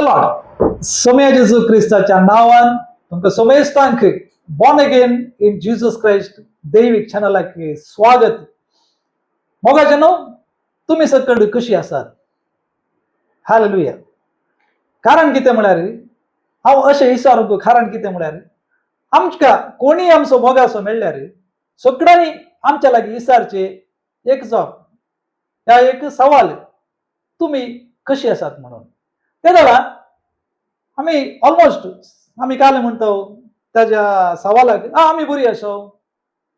Lord Saumya जेजू क्रिस्ताच्या नावान तुमकां सोमेस्तांक born again in Jesus Christ दैविक चॅनलाक स्वागत. मोगाचेनो तुम्ही सकड कशी आसात? हालेलुया. कारण कितें म्हळ्यार हांव अशें विचारूंक कारण कितें म्हळ्यार आमकां कोणी आमचो मोगासो मेळ्ळ्यार सगळ्यांनी आमच्या लागीं विचारचे एक जॉब ह्या एक सवाल, तुम्ही कशी आसात म्हणून. ते जाला आमी ऑलमोस्ट आमी काल म्हणतो त्याच्या सवालाक आमी बरी आसो,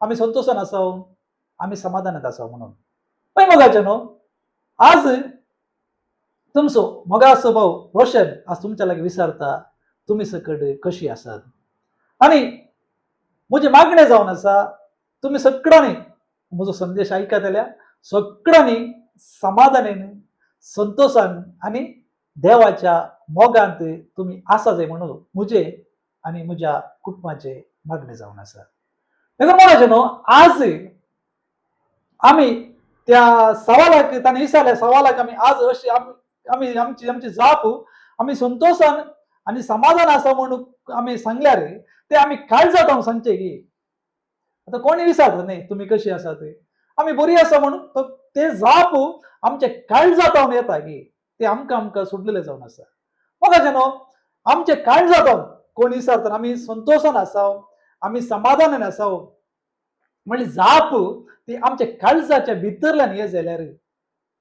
आमी संतोषान आसो, आमी समाधानात आसो म्हणून. पण मोगाचे न्हू, आज तुमचो मोगाचो भाव रोशन आज तुमच्या लागीं विचारता तुम्ही सकड कशी आसात. आणि म्हजे मागणें जावन आसा तुम्ही सगळ्यांनी म्हजो संदेश आयकत जाल्यार सगळ्यांनी समाधानान संतोषान आणि देवाच्या मोगांत तुम्ही आसा जाय म्हणून म्हजे आणि म्हज्या कुटुंबाचे मागणें जावन आसा. देखून म्हणाचे न्हू, आज आमी त्या सवालाक ताणें विचारल्या सवालाक आमी आज अशी आमी आमची जाप आमी संतोषान आणि समाधान आसा म्हणून आमी सांगल्यार ते आमी काळजात हांव सांगचे की आता कोणी विचारता न्ही तुम्ही कशी आसा ते आमी बरी आसा म्हणून ते जाप आमचे काळजात हांव येता की ते आमकां सुटलेले जावन आसा. मोगाचे न्हू, आमचे काळजात हांव कोण विचारता आमी संतोषान आसाव, आमी समाधानान आसाव म्हणजे जाप ती आमच्या काळजाच्या भितरल्यान हे जाल्यार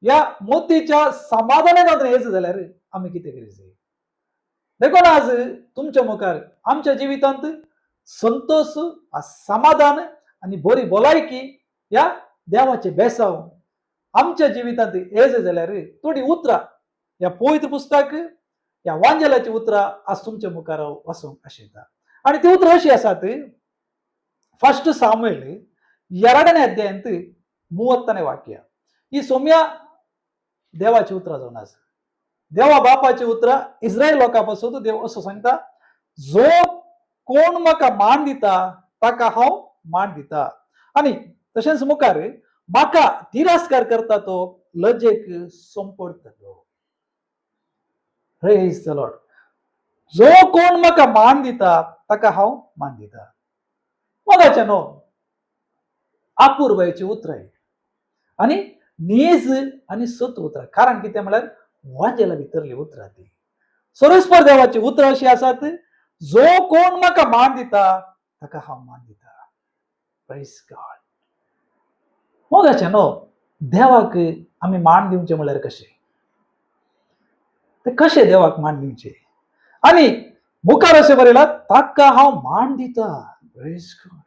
या मोतीच्या समाधानान हेच जाल्यार आमी कितें करूं. देखून आज तुमच्या मुखार आमच्या जिवितांत संतोष, समाधान आणि बरी भलायकी या देवाचे बेसाव आमच्या जिवितांत हेज जाल्यार थोडी उतरां या पवित्र पुस्तक या वांजेलाची उतरां आज तुमच्या मुखार वचूंक आशेता. आणि ती उतरां अशी आसात. फर्स्ट सामुएल 2 अध्यायांत 30 वाक्य ही सोम्या देवाची उतरां जावन आसा. देवा बापाची उतरां इस्रायल लोकांपासून देव असो सांगता, जो कोण म्हाका मान दिता ताका हांव मान दिता आणि तशेंच मुखार म्हाका तिरस्कार करता तो लजेक संपडतलो. Praise the Lord. जो कोण म्हाका मान दिता ताका हांव मान दिता. मोगाचे न्हू, अपूर्वची उतरां आणि नीज आणि सत उतरां. कारण कितें म्हळ्यार वांजेला भितरली उतरां ती सर्वेस्पर देवाची उतरां अशी आसात. जो कोण म्हाका मान दिता ताका हांव मान दिता. Praise God. मोगाचे न्हू, देवाक आमी मान दिवचे म्हळ्यार कशें, ते कशें देवाक मान दिवचे. आणि मुखार अशें बरयलां, ताका हांव मान दिता. Praise God.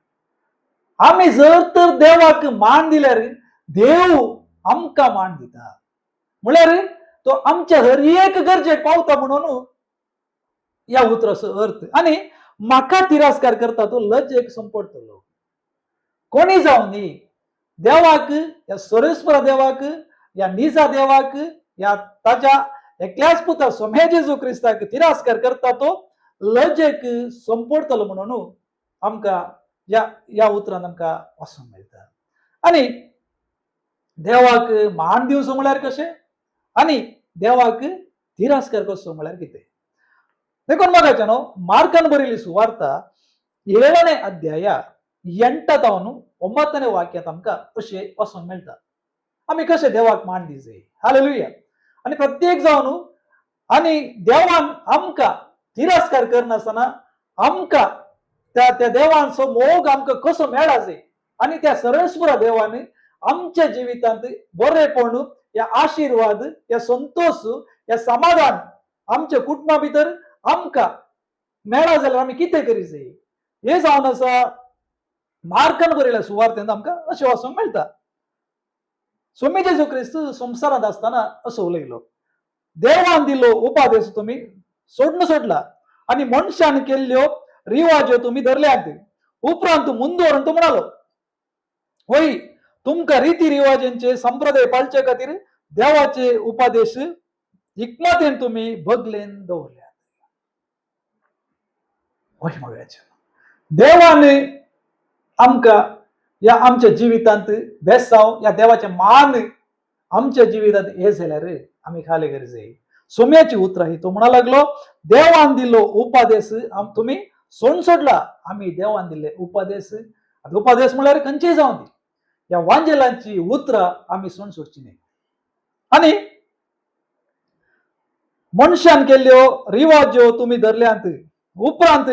आमी जर तर देवाक मान दिल्यार देव आमकां मान दिता म्हळ्यार तो आमच्या हर एक गरजेक पावता म्हणून या उतराचो अर्थ. आणि म्हाका तिरस्कार करता तो लजेक संपडतलो. कोणी जावन न्ही, देवाक या सर्वेस्वर देवाक या निजा देवाक या ताच्या एकल्याच पुता सोम्या जेजू क्रिस्ताक तिरस्कार करता तो लजेक संपडतलो म्हणून आमकां या उतरान आमकां वचूंक मेळटा. आणि देवाक मान दिवचो म्हळ्यार कशें आणि देवाक तिरस्कार करचो म्हळ्यार कितें. देखून मोगाचे न्हू, मार्कान बरयल्ली सुवार्ता 7 अध्याया 8 वाक्यात आमकां अशें वचूंक मेळटा आमी कशें देवाक मान दिवचे. हालेलुया. आणि प्रत्येक जावन आणि देवान आमकां तिरस्कार करनासतना आमकां त्या देवाचो मोग आमकां कसो मेळा जाय आणि त्या सर्वेस्वर देवान आमच्या जिवितांत बरेपण या आशीर्वाद या संतोष या समाधान आमच्या कुटुंबा भितर आमकां मेळा जाल्यार आमी कितें करीचे. हे जावन आसा मार्कान बरयल्या सुवार्तेंत आमकां अशें वचोंक मेळटा. सोम्या जेजू क्रिस्त संवसारांत आसतना असो उलयलो, देवान दिल्लो उपादेश तुमी सोडला आणि मनशान केल्ल्यो रिवाज्यो तुमी धरल्यात. उपरांत मुंद व्हरून तो म्हणालो, होय तुमकां रिती रिवाजांचे संप्रदाय पाळचे खातीर देवाचे उपादेश हिकमतेन तुमी बगलेन दवरल्यात. होय मोगाचे, देवान आमकां या आमच्या जिवितांत बेसाव या देवाचे मान आमच्या जिवितांत हे जाल्यार आमी खाले गरजे. सोम्याची उतर ही तो म्हणा लागलो देवान दिलो उपादेश तुम्ही सोन सोडला आम्ही देवान दिले उपदेश उपदेश म्हळ्यार खंयचीय जाऊन दी या वांजेलांची उतरां आम्ही सोन सोडची नाही आणि मनशान केल्ल्यो रिवाज ज्यो तुम्ही धरल्यांत उपरांत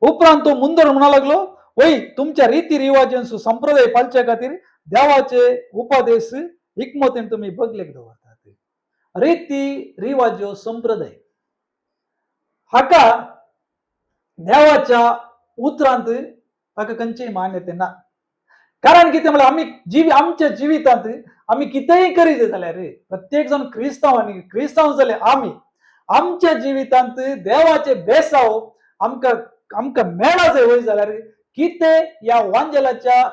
उपरांत तो मुंदर म्हणा लागलो वय तुमच्या रीती रिवाजांचो संप्रदाय पालचे खातीर देवाचे उपदेश हिकमतीन तुम्ही बगलेक दवरतात रीती रिवाज्यो संप्रदाय हाका देवाच्या उतरांत ताका खंयचीय मान्यता ना कारण कितें म्हळ्यार आमी आमच्या जिवितांत आमी कितेंय करीत जाल्यार प्रत्येक जण क्रिस्तांव जाल्यार आमी आमच्या जिवितांत देवाचे बेसाव आमकां मेळा जर वय जाल्यार कितें या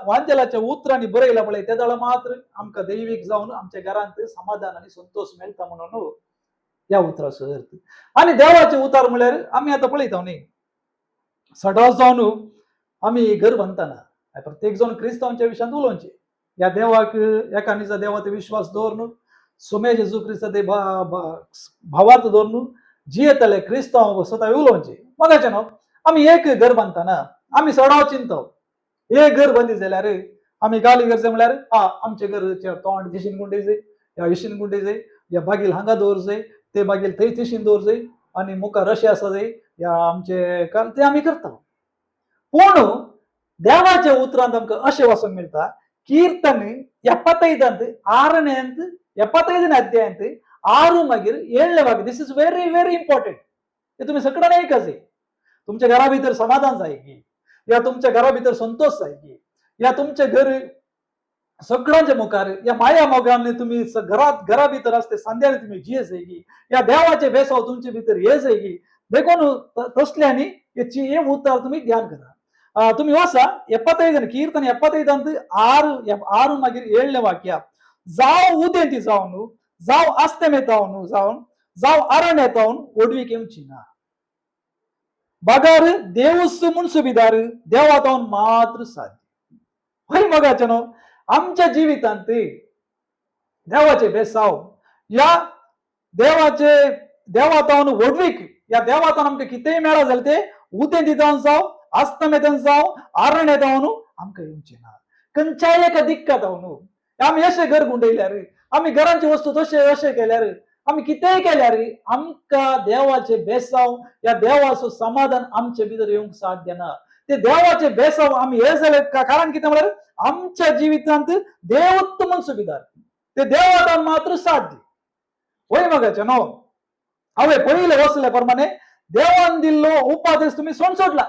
वांजेलाच्या उतरांनी बरयला पळय त्या जाल्यार मात्र आमकां दैवीक जावन आमच्या घरांत समाधान आनी संतोष मेळटा म्हणून या उतराचो अर्थ आनी देवाचे उतार म्हळ्यार आमी आतां पळयता न्ही सदांच जावन आमी घर बांदतना प्रत्येक जण क्रिस्तांवांच्या विशयांत उलोवचें या देवाक एका निजा देवाचो विश्वास दवरून सोम्या जेजू क्रिस्ता भावार्थ दवरून जियेतले क्रिस्तांव स्वता उलोवचें मगाचे न्हू आमी एक घर बांदतना आमी सडाव चिंतो एक घर बांदी जाल्यार आमी गाली करचें म्हळ्यार आमचे घरचे तोंड दिशीन गुंडे जाय या इशीन गुंडे जाय या बागील हांगा दवर जाय ते बागील थंय तिशीन दवर जाय आनी मुखार रशे आसा जाय या आमचे ते आमी करता पूण देवाच्या उतरांत आमकां अशें वाचूंक मेळटा कीर्तन 75 6 75 अध्यायांत 6 मागीर 7 भाग दिस इज व्हेरी व्हेरी इम्पॉर्टंट हे तुम्ही सगळ्यांना ऐकायचंय तुमच्या घरा भितर समाधान जाय की या तुमच्या घरा भितर संतोष जाय की या तुमचे घर सगळ्यांच्या मुखार या माया मोगाने तुम्ही घरा भितर असते सांद्याने तुम्ही जिये जाय की या देवाचे बेसाव तुमचे भितर ये जाय की देखून तसल्यानी याची हे उतार तुम्ही ध्यान करा तुम्ही वाचा 75 कीर्तन 75 6 मागीर 7 वाक्य जाव उदेंती जावन जाव अस्तमेतावन जाव अरण्यतावन ओडवीक येवची ना बगार देवस म्हूण सुबिदार देवातावन मात्र साध्य हय मगाचे न्हू आमच्या जिवितांत देवाचे बेसाव या देवातावन ओडवीक या देवातावन आमकां कितेंय मेळा जाल्यार ते उदेंती जावन जाव अस्तमेतान जाव अरण्यतावन आमकां येवचे ना खंयच्याय एका दिक्कत जावन आमी अशें घर गुंडयल्यार आमी घरांची वस्तू तशें केल्यार आमी कितेंय केल्यार आमकां देवाचे बेसाव या देवाचो समाधान आमचे भितर येवंक साध्य ना ते देवाचे बेसाव आमी हे जाले कारण कितें म्हळ्यार आमच्या जिवितांत देव म्हूण सुबिदार ते देवातान मात्र साध्य होय मगाचे न्हू हांवें पयले वचले प्रमाणे देवान दिल्लो उपादेश तुम्ही सोन सोडला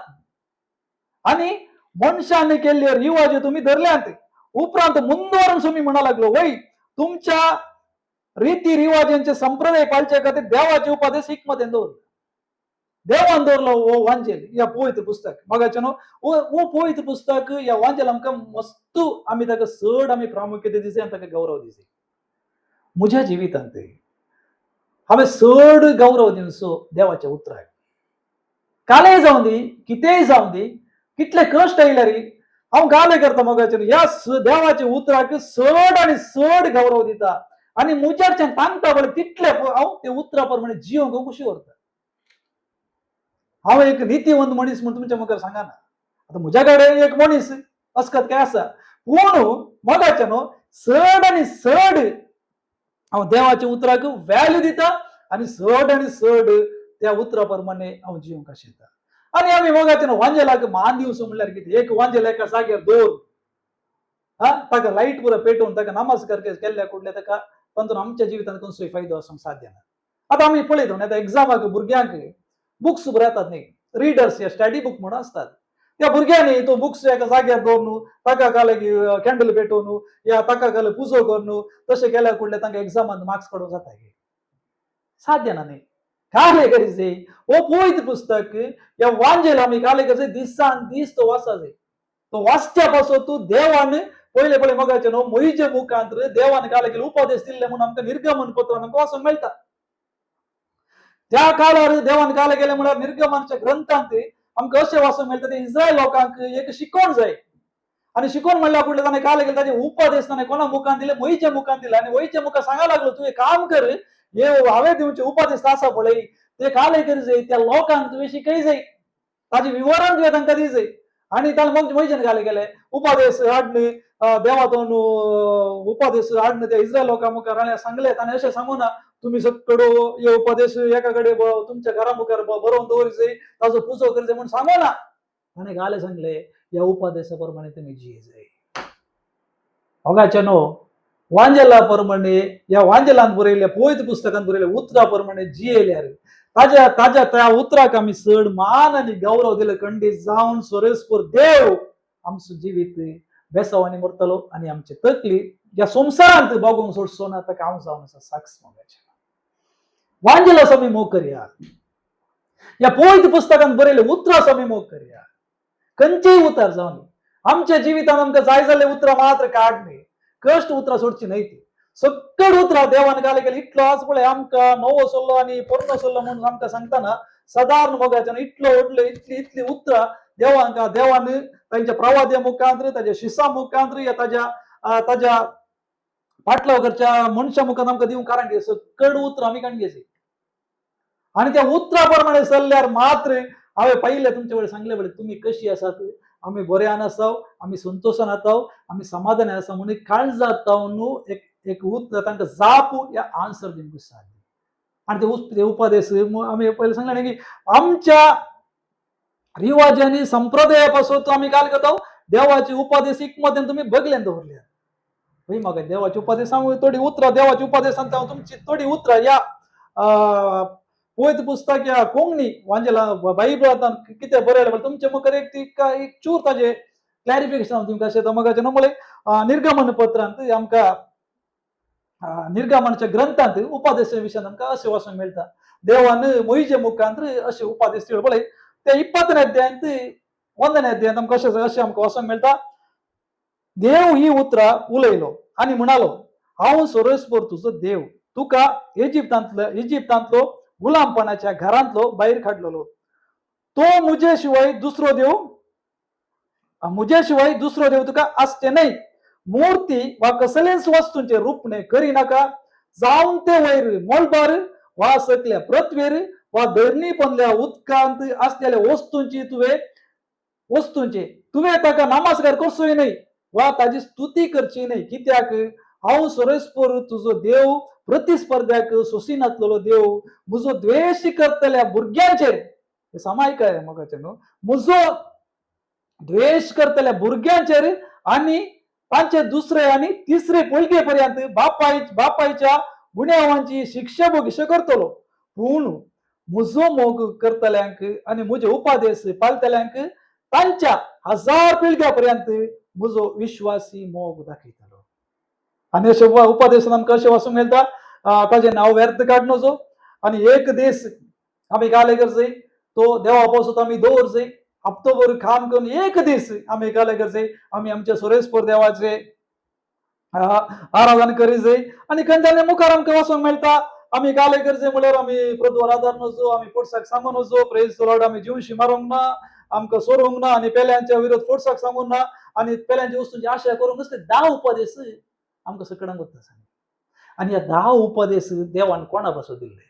आणि मनशाने केल्ले रिवाज तुम्ही धरल्यांत उपरांत मुंदवरून तुम्ही म्हणा लागलो वय तुमच्या रीती रिवाजांचे संप्रदाय पाळचे खातीर देवाचे उपादेश हिकमतीन दवरलो देवान दवरलो हो वांजेल या पवित्र पुस्तक मगाचे न्हू वो पवित्र पुस्तक या वांजेल आमकां मस्त आमी ताका चड आमी प्रामुख्यता दिसय आनी ताका गौरव दिसय म्हज्या जिवितांत हांवें चड गौरव दिवचो देवाच्या उतराक कालेय जावं दी कितेंय जावं दी कितले कश्ट येयल्यार हांव गाले करता मगाचे या देवाच्या उतराक चड आनी चड गौरव दिता आनी म्हज्याच्यान तांकां बरें तितले हांव ते उतरा प्रमाणे जियोंक खुशी व्हरता हांव एक नितीवंत मनीस म्हूण तुमच्या मुखार सांगना आतां म्हज्या कडेन एक मनीस असकत काय आसा पूण मगाचे न्हू चड आनी चड हांव देवाच्या उतराक व्हॅल्यू दिता आनी चड त्या उतरा प्रमाणे हांव जियोंक आशेता आनी आमी मगाचे न्हू वांजेलाक मान दिवचो म्हणल्यार कितें एक वांजेल एका जाग्यार दवर ताका लायट पुरो पेटोवन ताका नमस्कार केल्ल्या कुडले ताका तातूंत आमच्या जिवितांत खंयचोय फायदो आसूंक साध्य ना आतां आमी पळयता न्ही आतां एग्जामाक भुरग्यांक बुक्स बरयतात न्ही रिडर्स या स्टडी बुक म्हणून आसतात त्या भुरग्यांनी तो बुक्स एका जाग्यार दवरून ताका काले कॅन्डल पेटोवन या ताका काले पुजो करून तशें केल्या कुडले तांकां एग्जामांत मार्क्स काडूंक जाता साध्य ना न्ही काले करीचे ओ पवित्र पुस्तक या वांजेल आमी काले करचे दिसान दीस तो वाचा जाय तो वाचच्या पासून तूं देवान पयले मगाचे न्हू मोईचे मुखांत देवान काले केले उपदेश दिल्ले म्हणून आमकां निर्गमन पत्रान आमकां वाचूंक मेळटा त्या काळार देवान काले केले म्हळ्यार निर्गमनाच्या ग्रंथांत आमकां अशें वाचूंक मेळटा ते इस्रायल लोकांक एक शिकोवण जाय आणि शिकून म्हणल्या कुठले त्याने काय गेलं त्याचे उपदेश त्याने कोणा मुखान दिले वहीच्या मुखान दिले आणि वहीच्या मुखा सांगायला लागलो तू हे काम कर हे हवे देऊचे उपदेश तासा पडे ते काले करी जाई त्या लोकांक तुझे शिकाई जाई ताजे विवरण तुझे तांकां दी जाई आणि त्याला मग वहीजन काले गेले उपदेश हाडणे देवातून उपदेश हाडणे त्या इस्रायल लोकां मुखार राहण्या सांगले आणि असे सांगू ना तुम्ही सगळं हे उपदेश एकाकडे तुमच्या घरामुखार बरोवन दवरिजे ताजो पुजो करिजे म्हणून सांगू ना आणि गाले सांगले या उपदेशाप्रमाणे तुम्ही जिये जाय अगाच्या नो वांजला प्रमाणे या वांजलान बरयल्या पोयत पुस्तकान बरयल्या उतराप्रमाणे जियेल्यार ताज्या ताज्या त्या उतराक आम्ही चड मान आणि गौरव दिलं खंडीत जाऊन सोरेस्पर देव आमचं जिवीत बेसावानी मरतलो आणि आमचे तकली या संसारांत बघूंक सोडसो ना ताका हांव जावन आसा साक्ष मागायचे वांजला समी मोग करया या पोयत पुस्तकान बरयले उतरा समी मोग करया खंयचेय उतार जावन आमच्या जिवितान आमकां जाय जाल्ले उतरां मात्र काडणे कष्ट उतरां सोडची न्हय ती सकड उतरां देवान घाले गेले इतलो आज पळय आमकां नवो सोल्लो आनी पोरनो सोल्लो म्हणून आमकां सांगताना साधारण मोगाच्यान इतलो व्हडलो इतली इतली उतरां देवान तांच्या प्रवाद्या मुखांतर ताच्या शिसा मुखांतर या ताज्या फाटल्या वगरच्या मनशा मुखांत आमकां दिवंक कारण घे सकड उतरां आमी काणगेची आणि त्या उतरा प्रमाणे चल्ल्यार मात्र हांवें पहिले तुमचे वेळेस सांगले बरे तुम्ही कशी आसात आम्ही बऱ्यान आसाव आम्ही संतोषान आताव आम्ही समाधान आसा म्हणून काळज जाताव न्हू एक उतर तांकां जाप या आन्सर दिवंक साध्य आणि ते उपदेश आम्ही पहिले सांगले की आमच्या रिवाजांनी संप्रदायापासून आम्ही काय करतो देवाची उपदेश एकमध्ये तुम्ही बघल्यान दवरल्या भाई मग देवाची उपदेश सांगू थोडी उतरा देवाची उपदेश सांगता तुमची थोडी उतरा या पोयत पुस्तक या कोंगणी वांजेला बायबलांत कितें बरयलें तुमचे मुखार एक चूर ताजे क्लॅरिफिकेशन तुमकां अशें मगाचे न्हू म्हळ्यार निर्गमन पत्रांत आमकां निर्गमनाच्या ग्रंथांत उपदेशा विशयान आमकां अशें वाचूंक मेळटा देवान मोईजे मुखांतर अशे उपदेश दिले पळय ते 20 अध्यायांत 1 अध्यायांत आमकां अशें आमकां वाचूंक मेळटा देव ही उतरां उलयलो आनी म्हणालो हांव सोरेस्पर तुजो देव तुका इजिप्तांतलो गुलामपणाच्या घरांतलो भायर काडलेलो तो मुजे शिवाय दुसरो देव तुका आसचे न्हय मूर्ती वा कसलेच वस्तूंचे रूपणे करी नाका जावन ते वयर मोलबार वा सकल्या पृथ्वीर वा धरणी पंदल्या उदकांत आसलेल्या वस्तूंचे तुवें ताका नामस्कार करचोय न्हय वा ताजी स्तुती करची न्हय कित्याक हांव सोरेस्पर तुजो देव प्रतिस्पर्ध्याक सोंसीन नासलेलो देव म्हजो द्वेश करतल्या भुरग्यांचेर समायकाय मगाचे न्हू म्हजो द्वेश करतल्या भुरग्यांचेर आनी तांचे दुसरे आनी तिसरे पिळगे पर्यंत बापायच्या गुन्यांवांची शिक्षा भोगीश्य करतलो पूण म्हजो मोग करतल्यांक आनी म्हजे उपदेश पाळटल्यांक तांच्या 1000 पिळग्या पर्यंत म्हजो विश्वासी मोग दाखयतलो आनी अशे उपदेशान आमकां अशें वाचूंक मेळटा ताजें नांव व्यर्थ काडनोचो आनी एक दीस आमी गाले करचै तो देवा पासून आमी दवरचै हप्तोभर काम करून एक दीस आमी गाले करचै आमी आमच्या सोरेस्पर देवाचे आराधना करीचै आनी खंयच्यानी मुखार आमकां वाचूंक मेळटा आमी गाले करचै म्हळ्यार आमी प्रद्वार आदार नजो आमी पोटसाक सांगून नजो प्रेज द लॉर्ड आमी जिवशी मारूंक ना आमकां सोरूंक ना आनी पेल्यांच्या विरोध पोटसाक सांगूंक ना आनी पेल्यांच्या वस्तूंची आशा करूंक नसते 10 उपदेश आमकां सकडांक वता सांग आनी ह्या 10 उपदेश देवान कोणा पासून दिल्ले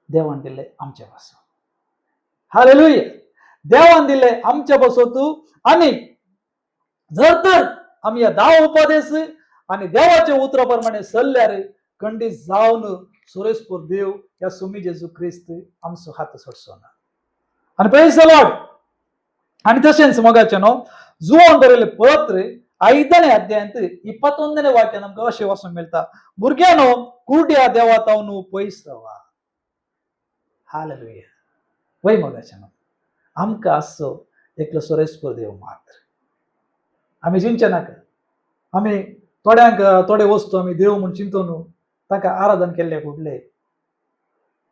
देवान दिल्ले आमच्या पासून हालेलुया देवान दिल्ले आमच्या पासून तू आनी जर तर आमी ह्या 10 उपदेश आनी देवाच्या उतरा प्रमाणे चल्ल्यार खंडीत जावन सोरेस्पर देव ह्या सुमी जेजू क्रिस्त आमचो हात सोडचो ना आनी प्रेज द लॉर्ड आनी तशेंच मोगाचे न्हू जुवान बरयले पत्र 5 अध्यायांत 21 वाक्यान आमकां अशें वाचूंक मेळटा भुरग्यानो कुर्ड्या देवातावन पयस रावा हालेलुया वय मोगाचे न्हू आमकां आसचो एकलो सोरेस्पर देव मात्र आमी चिंतचे नाका आमी थोड्यांक थोडे वस्तू आमी देव म्हूण चिंतून ताका आराधन केल्ले कुडले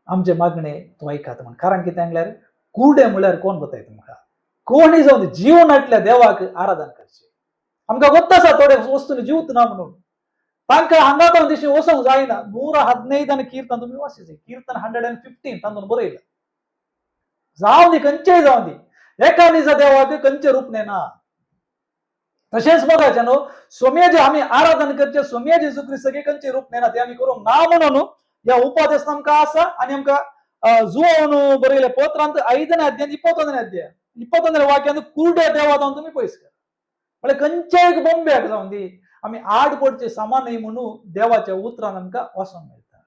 आमचे मागणे तो ऐकात म्हण कारण कितें म्हळ्यार कुर्डे म्हळ्यार कोण बताय तुमकां कोणी जावन जीव नाटल्या देवाक आराधन करचे आमकां गोत्त आसा थोडे वस्तूंनी जीवत ना म्हणून तांकां हांगा तो दिशी वचोंक जायना 115 आनी कीर्तन तुमी वाचीचे कीर्तन 115 तातूंत बरयला जावं दी खंयचेय जावं दी एका दिसा देवाक खंयचे रूपणे ना तशेंच मोगाच्यानो सोम्या जे आम्ही आराधना करचे सोम्या जेजू क्रिस्त खंयचे रूप नेना ते आम्ही करूंक ना म्हणून या उपादेश आमकां आसा आनी आमकां जुवोवन बरयले पत्रांत 5ನೇ अध्याय 21ನೇ अध्याय 21ನೇ वाक्यान कुरड्या देवा जावन तुम्ही पयस कर म्हणजे खंयच्याय बोंब्याक जावन दी आम्ही आड पडचे समान नाही म्हणून देवाच्या उतरान आमकां वाचूंक मेळटा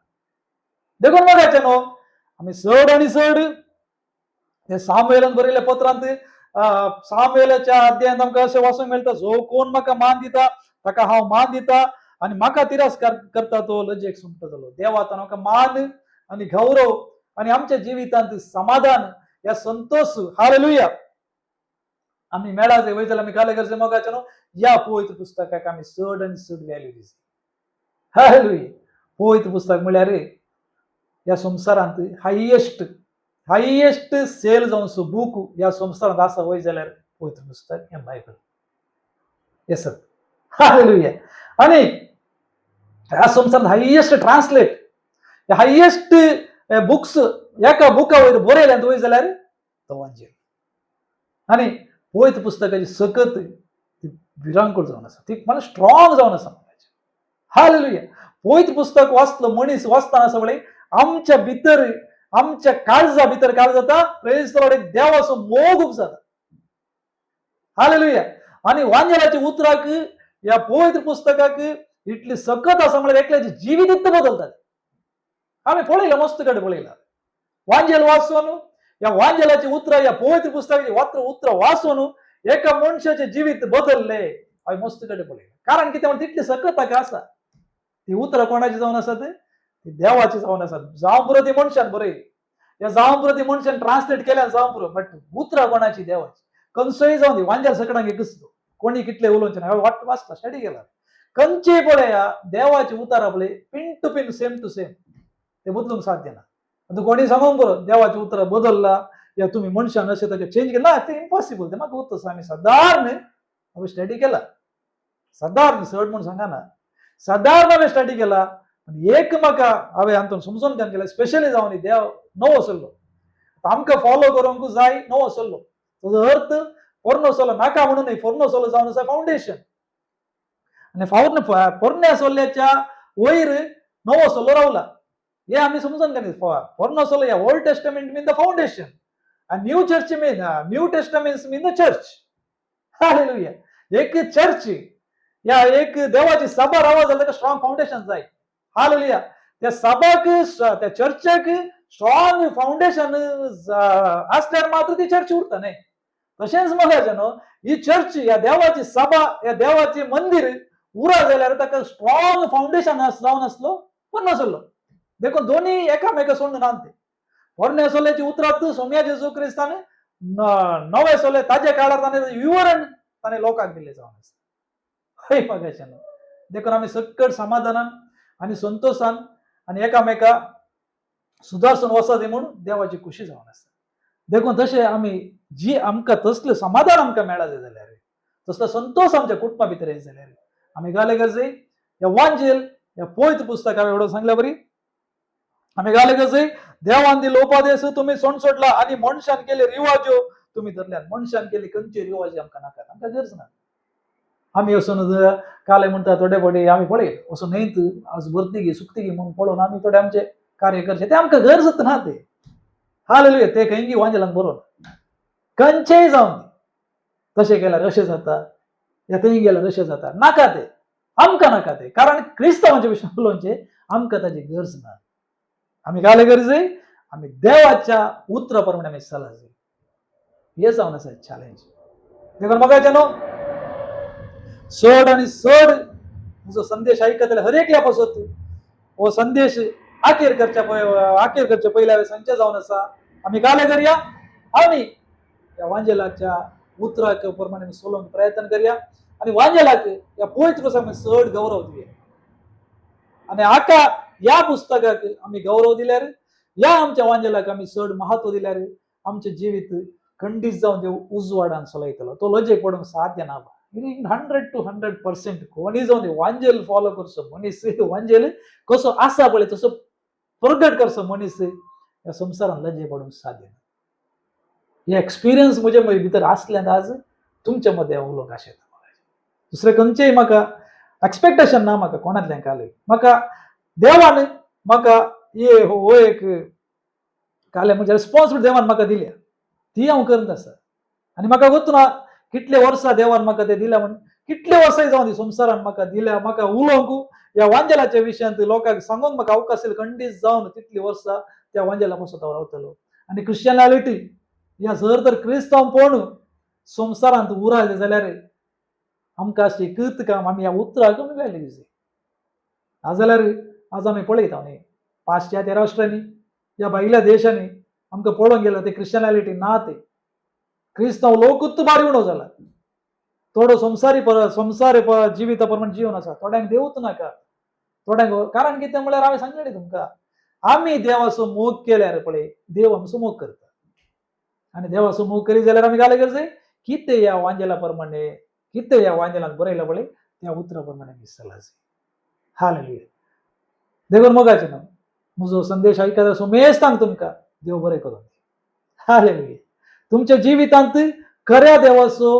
देखून मोगाच्यानो आम्ही चड आनी चड ते सामुएलान बरयल्या पत्रांत सामुएलाच्या अध्यायात आमकां अशें वाचूंक मेळटा जो कोण म्हाका मान दिता ताका हांव मान दिता आनी म्हाका तिरस्कार करता तो लजेक सुंपतलो देवान आमकां मान आनी गौरव आनी आमच्या जिवितांत समाधान या संतोष हालेलुया आम्ही मेळा जे वयतले आम्ही काले करचे मोगाच्यानो या पवित्र पुस्तकाक आम्ही चड आनी चड व्हॅल्यू दिसता हालेलुया पवित्र पुस्तक म्हळ्यार या संवसारांत हायेस्ट सेल जावनसो बूक या संवसारांत आसा वय जाल्यार पवित्र पुस्तक हें बायबल येस हालेलुया आनी ह्या संवसारांत हायेस्ट ट्रान्सलेट हायेस्ट बुक्स एका बुका वयर बरयल्यात वय जाल्यार एवंजेल आनी पवित्र पुस्तकाची सकत विरांकूळ जावन आसा ती मला स्ट्रॉंग जावन आसा हालेलुया पवित्र पुस्तक वाचलो मनीस वाचताना सगळे आमच्या भितर आमच्या काळजा भितर काय जाता प्रेज द लॉर्ड एक देवाचो मोग उपजाता हालेलुया आनी वांजेलाच्या उतराक या पवित्र पुस्तकाक इतली सकत आसा म्हळ्यार एकल्याचे जिवीत इतलें बदलतात आम्ही पळयला मस्त कडे पळयला वांजेल वाचून या वांजेलाची उतरां या पवित्र पुस्तकाची उतरां वाचून एका मनशाचे जिवीत बदलले आम्ही मस्त कडे पळयला कारण कितें तितली सकत ताका आसा ती उतरां कोणाची जावन आसात ती देवाची जावन आसात जावं पुरो ती मनशान बरयली या जावं पुरो ती मनशान ट्रान्सलेट केल्या जावं पुरो बट उतरां कोणाची देवाची कंसोय जावन दी वांजेल सकडांक कसलो कोणी कितले उलोवचे ना वाट वाचता स्टडी केला कंचे पळया देवाची उतारा पळय pin to pin same to same ते बदलूंक साध्य ना कोणी सांगूंक बरो देवाची उतरां बदलला या तुम्ही मनशान अशें ताका चेंज केला ते इम्पॉसिबल ते म्हाका उत्तर आमी सादारण हांवें स्टडी केला सादारण चड म्हूण सांगना सादारण हांवें स्टडी केला एक म्हाका हांवें हातून समजून घेवन केला स्पेशली जावन देव नवो आसलो आमकां फॉलो करूंक जाय नवो आसलो ताजो अर्थ पोरनो आसलो नाका म्हणून न्ही पोरनो आसलो जावन आसा फावंडेशन आनी पोरणे आसल्याच्या वयर नवो आसलो रावला हे आम्ही समजून घेतले पोरनो आसलो या old testament mean the foundation and new testament mean the church hallelujah एक चर्च या एक देवाची सभा रावा जाल्यार ताका स्ट्रॉंग फाउंडेशन जाय हालेलुया त्या सभाक त्या चर्चाक स्ट्रॉंग फाउंडेशन असल्यार मात्र ती चर्च उरता न्ही तशेंच म्हणायचें न्हू ही चर्च या देवाची सभा या देवाचे मंदिर उरा जाल्यार ताका स्ट्रॉंग फाउंडेशन जावन आसलो पण नासलो देखून दोन्ही एकामेका सोडून नांते पोरणे आसल्याची उतरात सोम्या जेजू क्रिस्तान नवे आसले ताजे काळार ताणें विवरण ताणें लोकांक दिलें जावन आसा हय पगायचें देखून आमी सक्कट समाधानान आनी संतोषान आनी एकामेका सुदारसून वचत म्हूण देवाची खुशी जावन आसा देखून तशें आमी जी आमकां तसलें समाधान आमकां मेळ्ळा जाल्यार तसलो संतोष आमच्या कुटुंबा भितर येत जाल्यार आमी गाले गरजे ह्या वांजेल ह्या पवित्र पुस्तक हांवें एवढं सांगल्या बरी आम्ही गाले गरजे देवान दिलो उपादेश तुम्ही सोड सोडला आणि मनशान केले रिवाजो तुम्ही धरल्यात मनशान केले खंयचे रिवाज आमकां नाकात आमकां गरज ना आम्ही वचून काले म्हणटा थोडे पडे आम्ही पळय वचून न्हयत आज भरती घे सुक्ती घे म्हणून पळोवन आमी थोडे आमचे कार्य करचे ते आमकां गरजच ना ते हालेलुया ते खंयी वांजेलांक बरोवन खंयचेय जावन तशें केल्यार अशें जाता या थंय गेल्यार अशें जाता नाका ते आमकां नाका ते कारण क्रिस्तांवांचे विशयान उलोवचें आमकां ताची गरज ना आम्ही काय गरजे आम्ही देवाच्या उतरा प्रमाणे आम्ही चलायचे हे जावन आसा चॅलेंज देखून बघायचे न्हू चड आनी चड तुजो संदेश आयकतले हर एकल्या पासत हो संदेश आखेर करचे पयले हांवें सांगचे जावन आसा आमी गाले करया आमी ह्या वांजेलाच्या उतराक प्रमाणे चलोवंक प्रयत्न करया आनी वांजेलाक ह्या पवित्र पुस्तकाक चड गौरव दिवया आनी हाका या पुस्तकाक आमी गौरव दिल्यार या आमच्या वांजेलाक आमी चड महत्व दिल्यार आमचें जिवीत खंडीत जावन देव उजवाडान चलयतलो तो लजेक पडूंक साध्य ना 100 to 100% कोणी जावन वांजेल फॉलो करचो मनीस वांजेल कसो आसा पळय तसो प्रगट करचो मनीस ह्या संवसारान लजे पडूंक साध्य ना हे एक्सपिरियन्स म्हजे भितर आसल्यान आज तुमच्या मध्ये उलोवंक आशेता दुसरे खंयचेय म्हाका एक्सपेक्टेशन ना म्हाका कोणातल्यान काले म्हाका देवान म्हाका हो एक काले म्हणजे रिस्पॉन्सिबिलिटी देवान म्हाका दिल्या ती हांव करत आसा आनी म्हाका वतना कितले वर्सां देवान म्हाका ते दिल्या म्हणून कितले वर्सां जावन दी संवसारान म्हाका दिल्या म्हाका उलोवंक या वांजेलाच्या विशयांत लोकांक सांगूंक म्हाका अवकाश खंडीत जावन तितली वर्सां त्या वांजेला पासून हांव रावतलो आनी क्रिश्चियनालिटी ह्या जर तर क्रिस्तांवपण संवसारांत उरले जाल्यार आमकां अशी कृत काम आमी ह्या उतराक व्हॅल्यू दिवची नाजाल्यार आज आमी पळयता न्ही पाश्चात्य राष्ट्रांनी या भायल्या देशांनी आमकां पळोवंक गेल्यार ते क्रिश्चियनालिटी ना ते क्रिस्तांव लोकूच बारी उणो जाला थोडो संसार जिविता प्रमाणे जीवन आसा थोड्यांक देवूच नाका थोड्यांक कारण कितें म्हळ्यार हांवें सांगलें न्ही तुमकां आमी देवाचो मोग केल्यार पळय देव आमचो मोग करता आनी देवाचो मोग करी जाल्यार आमी घाले करचें कितें ह्या वांजेला प्रमाणे कितें ह्या वांजेलांत बरयलां पळय त्या उतरा प्रमाणे दिसतलां हालेलुया देवान मोगाचें नांव म्हजो संदेश आयकता सोमेस्तांक तुमकां देव बरें करून हालेलुया तुमच्या जिवितांत खऱ्या देवाचो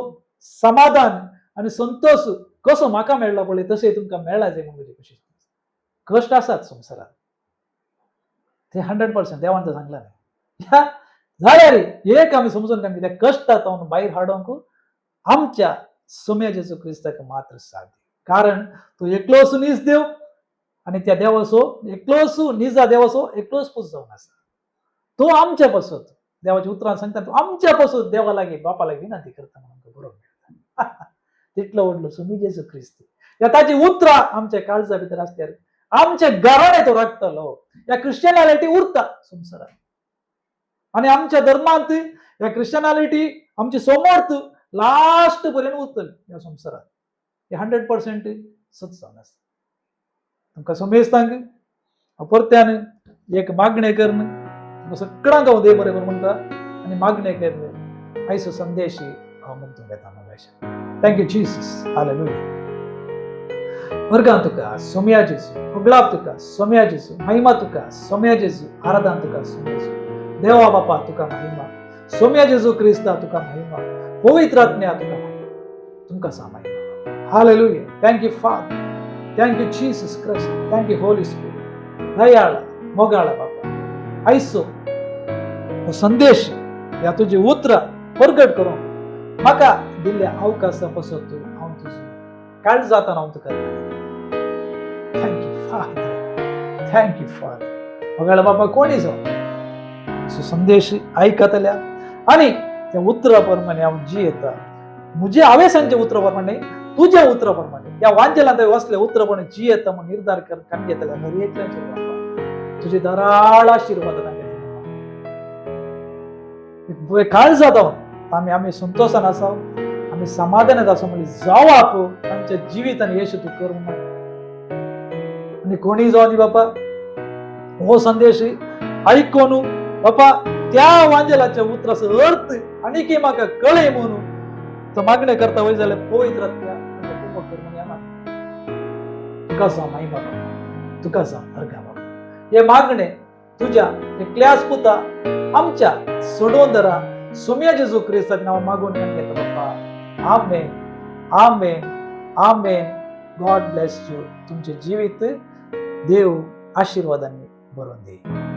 समाधान आनी संतोष कसो म्हाका मेळ्ळो पळय तशें तुमकां मेळ्ळा जाय म्हणजे कशी कश्ट आसात संवसारांत ते 100% देवान तर सांगला न्ही जाल्यार एक आमी समजून काय त्या कश्टांतून भायर हाडूंक आमच्या सोम्या जेजू क्रिस्ताक मात्र साथ कारण तो एकलोच नीज देव आनी त्या देवाचो एकलोच निजा देवाचो एकलोच पूज जावन आसा तो आमच्या पासून देवाच्या उतरांत सांगता तो आमच्या पासून देवा लागीं बापा लागीं विनंती करता म्हणून बरोबर मेळटा तितलो व्हडलो सोमी जेजू क्रिस्त या ताची उतरां आमच्या काळजा भितर आसल्यार आमचे घराणे तो राखतलो या क्रिश्चियनालिटी उरता संवसारांत आनी आमच्या धर्मांत या क्रिश्चियनालिटी आमची समर्थ लास्ट पर्यंत उरतली या संवसारांत हे 100% सच जावन आसा तुमकां सोमेस्तांक परत्यान एक मागणें करून सगळ्यांक हांव देव बरें म्हणटा आनी मागणें करून आयचो संदेश हांव म्हणून घेता मोगाचें थँक्यू जीसस हालेलुया वर्गांत तुका सोम्या जेजू उगडाप तुका सोम्या जेजू महिमा तुका सोम्या जेजू आराधना तुका सोम्या जेजू देवा बापा तुका महिमा सोम्या जेजू क्रिस्ता तुका महिमा पवित्र आत्म्या तुका महिमा तुमकां सा महिमा hallelujah thank you Father thank you Jesus Christ thank you Holy Spirit दयाळा मोगाळा बापा आयचो हो संदेश या तुजी उतरां प्रगट करून म्हाका दिल्ल्या अवकाशा पासून तूं हांव तुजो काळ जाताना हांव तुका थँक्यू फादर थँक्यू फादर मोगाळा बापा कोणी जावन सो संदेश आयकतल्या आनी त्या उतरा प्रमाणे हांव जियेता म्हजे हांवें उतरा प्रमाणे तुझ्या उतरा प्रमाणे या वांजेलांत वसले उतरा प्रमाणे जियेता म्हूण निर्धार करून घेतल्या नरेंद्राचे बापा तुझे धाराळ आशीर्वाद काळ जाता आम्ही संतोषान आसाव आम्ही समाधानात आसा म्हणजे जावं आप आमच्या जिवितान येशू तूं कर आणि कोणी जावं बापा हो संदेश ऐकून बापा त्या वांजेलाच्या उतराचो अर्थ आनीक म्हाका कळय म्हणून तो मागणे करता वय जाल्यार पवित्र तुका सांग माई बाबा तुका सांग अर्घा बाबा हे मागणे तुझ्या एकल्याच पुता आमच्या सोडून धरा सोम्या जेजू क्रिस्ताच्या नांवान मागून घेता बाप्पा आमेन आमेन आमेन गॉड ब्लेस यू तुमचे जिवीत देव आशीर्वादांनी भरून दे